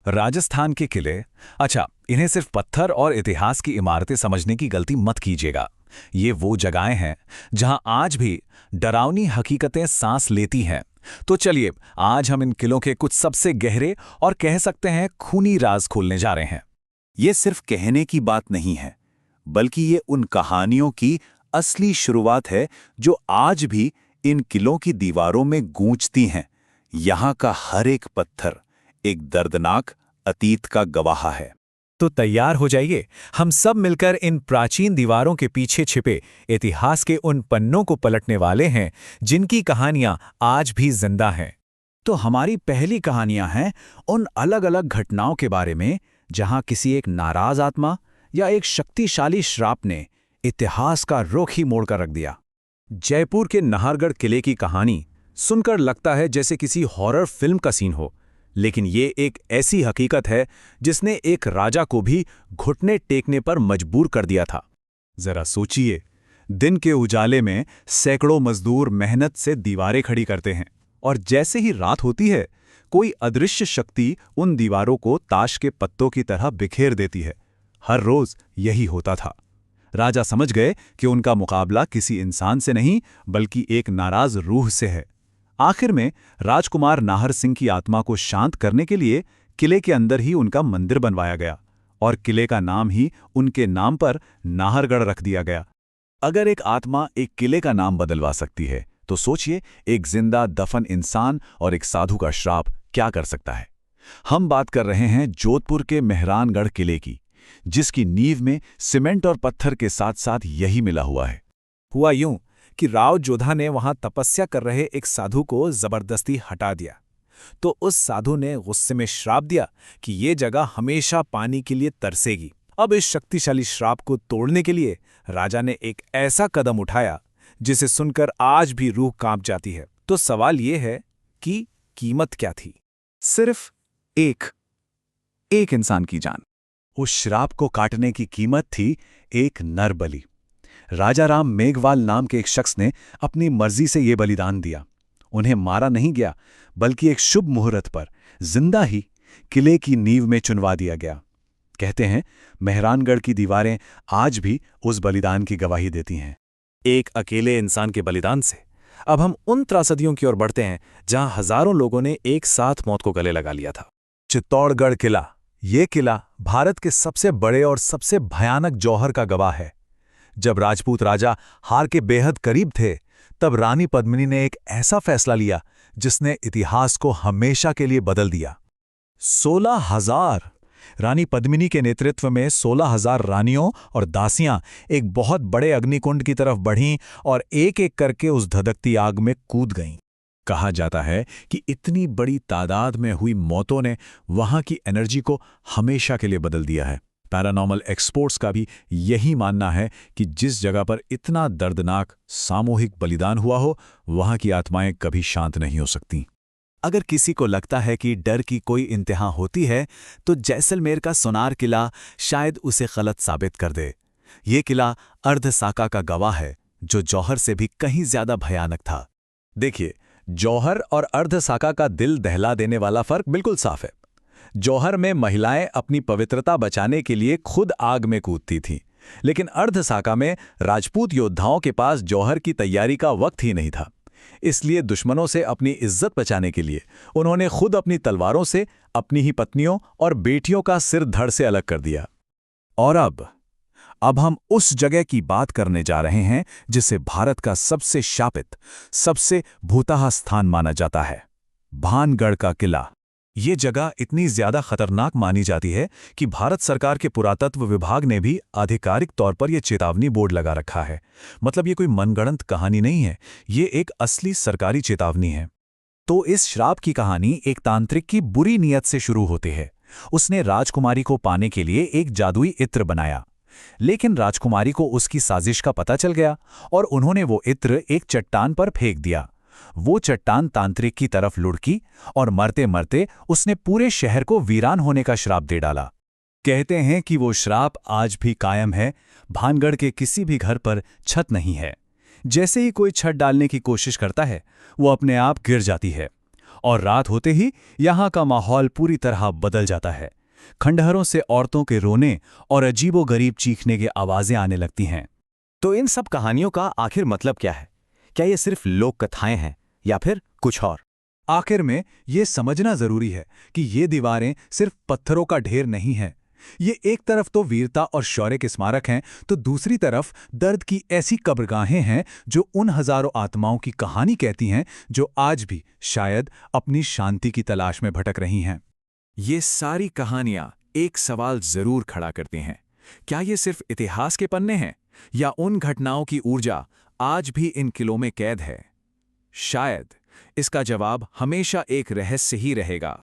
राजस्थान के किले। अच्छा, इन्हें सिर्फ पत्थर और इतिहास की इमारतें समझने की गलती मत कीजिएगा। ये वो जगहें हैं जहां आज भी डरावनी हकीकतें सांस लेती हैं। तो चलिए, आज हम इन किलों के कुछ सबसे गहरे और कह सकते हैं खूनी राज खोलने जा रहे हैं। ये सिर्फ कहने की बात नहीं है, बल्कि ये उन कहानियों की असली शुरुआत है जो आज भी इन किलों की दीवारों में गूंजती हैं। यहाँ का हर एक पत्थर एक दर्दनाक अतीत का गवाह है। तो तैयार हो जाइए, हम सब मिलकर इन प्राचीन दीवारों के पीछे छिपे इतिहास के उन पन्नों को पलटने वाले हैं जिनकी कहानियां आज भी जिंदा हैं। तो हमारी पहली कहानियां हैं उन अलग अलग घटनाओं के बारे में जहां किसी एक नाराज आत्मा या एक शक्तिशाली श्राप ने इतिहास का रुख ही मोड़ कर रख दिया। जयपुर के नाहरगढ़ किले की कहानी सुनकर लगता है जैसे किसी हॉरर फिल्म का सीन हो, लेकिन ये एक ऐसी हकीकत है जिसने एक राजा को भी घुटने टेकने पर मजबूर कर दिया था। जरा सोचिए, दिन के उजाले में सैकड़ों मजदूर मेहनत से दीवारें खड़ी करते हैं और जैसे ही रात होती है, कोई अदृश्य शक्ति उन दीवारों को ताश के पत्तों की तरह बिखेर देती है। हर रोज यही होता था। राजा समझ गए कि उनका मुकाबला किसी इंसान से नहीं बल्कि एक नाराज रूह से है। आखिर में राजकुमार नाहर सिंह की आत्मा को शांत करने के लिए किले के अंदर ही उनका मंदिर बनवाया गया और किले का नाम ही उनके नाम पर नाहरगढ़ रख दिया गया। अगर एक आत्मा एक किले का नाम बदलवा सकती है, तो सोचिए एक जिंदा दफन इंसान और एक साधु का श्राप क्या कर सकता है। हम बात कर रहे हैं जोधपुर के मेहरानगढ़ किले की, जिसकी नींव में सीमेंट और पत्थर के साथ साथ यही मिला हुआ है। हुआ यूं कि राव जोधा ने वहां तपस्या कर रहे एक साधु को जबरदस्ती हटा दिया, तो उस साधु ने गुस्से में श्राप दिया कि ये जगह हमेशा पानी के लिए तरसेगी। अब इस शक्तिशाली श्राप को तोड़ने के लिए राजा ने एक ऐसा कदम उठाया जिसे सुनकर आज भी रूह कांप जाती है। तो सवाल ये है कि कीमत क्या थी? सिर्फ एक इंसान की जान। उस श्राप को काटने की कीमत थी एक नर बलि। राजा राम मेघवाल नाम के एक शख्स ने अपनी मर्जी से ये बलिदान दिया। उन्हें मारा नहीं गया, बल्कि एक शुभ मुहूर्त पर जिंदा ही किले की नींव में चुनवा दिया गया। कहते हैं मेहरानगढ़ की दीवारें आज भी उस बलिदान की गवाही देती हैं। एक अकेले इंसान के बलिदान से अब हम उन त्रासदियों की ओर बढ़ते हैं जहां हजारों लोगों ने एक साथ मौत को गले लगा लिया था। चित्तौड़गढ़ किला। ये किला भारत के सबसे बड़े और सबसे भयानक जौहर का गवाह है। जब राजपूत राजा हार के बेहद करीब थे, तब रानी पद्मिनी ने एक ऐसा फैसला लिया जिसने इतिहास को हमेशा के लिए बदल दिया। 16,000 रानी पद्मिनी के नेतृत्व में 16,000 रानियों और दासियां एक बहुत बड़े अग्निकुंड की तरफ बढ़ीं और एक एक करके उस धधकती आग में कूद गईं। कहा जाता है कि इतनी बड़ी तादाद में हुई मौतों ने वहां की एनर्जी को हमेशा के लिए बदल दिया है। पैरानॉर्मल एक्सपर्ट्स का भी यही मानना है कि जिस जगह पर इतना दर्दनाक सामूहिक बलिदान हुआ हो, वहां की आत्माएं कभी शांत नहीं हो सकती। अगर किसी को लगता है कि डर की कोई इंतहा होती है, तो जैसलमेर का सोनार किला शायद उसे गलत साबित कर दे। ये किला अर्धसाका का गवाह है, जो जौहर से भी कहीं ज्यादा भयानक था। देखिए, जौहर और अर्धसाका का दिल दहला देने वाला फर्क बिल्कुल साफ है। जौहर में महिलाएं अपनी पवित्रता बचाने के लिए खुद आग में कूदती थीं, लेकिन अर्धसाका में राजपूत योद्धाओं के पास जौहर की तैयारी का वक्त ही नहीं था। इसलिए दुश्मनों से अपनी इज्जत बचाने के लिए उन्होंने खुद अपनी तलवारों से अपनी ही पत्नियों और बेटियों का सिर धड़ से अलग कर दिया। और अब हम उस जगह की बात करने जा रहे हैं जिसे भारत का सबसे शापित, सबसे भूतहा स्थान माना जाता है, भानगढ़ का किला। ये जगह इतनी ज्यादा खतरनाक मानी जाती है कि भारत सरकार के पुरातत्व विभाग ने भी आधिकारिक तौर पर यह चेतावनी बोर्ड लगा रखा है। मतलब ये कोई मनगढ़ंत कहानी नहीं है, ये एक असली सरकारी चेतावनी है। तो इस श्राप की कहानी एक तांत्रिक की बुरी नीयत से शुरू होती है। उसने राजकुमारी को पाने के लिए एक जादुई इत्र बनाया, लेकिन राजकुमारी को उसकी साजिश का पता चल गया और उन्होंने वो इत्र एक चट्टान पर फेंक दिया। वो चट्टान तांत्रिक की तरफ लुढ़की और मरते मरते उसने पूरे शहर को वीरान होने का श्राप दे डाला। कहते हैं कि वो श्राप आज भी कायम है। भानगढ़ के किसी भी घर पर छत नहीं है। जैसे ही कोई छत डालने की कोशिश करता है, वो अपने आप गिर जाती है और रात होते ही यहाँ का माहौल पूरी तरह बदल जाता है। खंडहरों से औरतों के रोने और अजीबोगरीब चीखने की आवाजें आने लगती हैं। तो इन सब कहानियों का आखिर मतलब क्या है? क्या ये सिर्फ लोक कथाएं हैं या फिर कुछ और? आखिर में ये समझना जरूरी है कि ये दीवारें सिर्फ पत्थरों का ढेर नहीं हैं। ये एक तरफ तो वीरता और शौर्य के स्मारक हैं, तो दूसरी तरफ दर्द की ऐसी कब्रगाहें हैं जो उन हजारों आत्माओं की कहानी कहती हैं जो आज भी शायद अपनी शांति की तलाश में भटक रही हैं। ये सारी कहानियां एक सवाल जरूर खड़ा करती हैं। क्या ये सिर्फ इतिहास के पन्ने हैं या उन घटनाओं की ऊर्जा आज भी इन किलों में कैद है? शायद इसका जवाब हमेशा एक रहस्य ही रहेगा।